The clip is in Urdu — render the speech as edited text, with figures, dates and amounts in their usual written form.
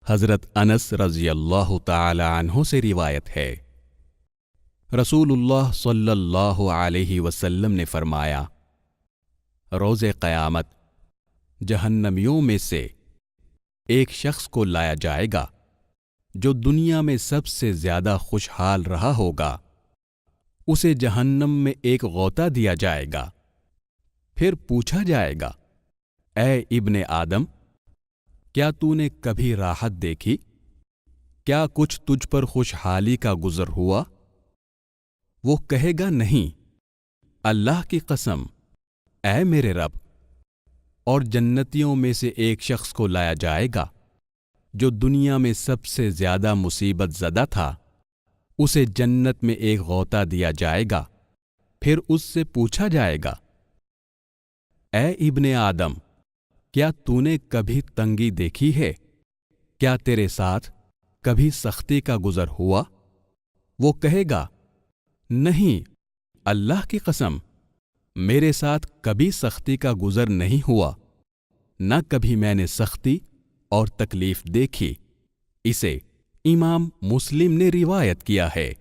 حضرت انس رضی اللہ تعالی عنہ سے روایت ہے، رسول اللہ صلی اللہ علیہ وسلم نے فرمایا، روز قیامت جہنمیوں میں سے ایک شخص کو لایا جائے گا جو دنیا میں سب سے زیادہ خوشحال رہا ہوگا۔ اسے جہنم میں ایک غوطہ دیا جائے گا، پھر پوچھا جائے گا، اے ابن آدم، کیا تو نے کبھی راحت دیکھی؟ کیا کچھ تجھ پر خوشحالی کا گزر ہوا؟ وہ کہے گا نہیں، اللہ کی قسم، اے میرے رب۔ اور جنتیوں میں سے ایک شخص کو لایا جائے گا جو دنیا میں سب سے زیادہ مصیبت زدہ تھا، اسے جنت میں ایک غوطہ دیا جائے گا، پھر اس سے پوچھا جائے گا، اے ابن آدم، کیا تو نے کبھی تنگی دیکھی ہے؟ کیا تیرے ساتھ کبھی سختی کا گزر ہوا؟ وہ کہے گا، نہیں، اللہ کی قسم، میرے ساتھ کبھی سختی کا گزر نہیں ہوا، نہ کبھی میں نے سختی اور تکلیف دیکھی۔ اسے امام مسلم نے روایت کیا ہے۔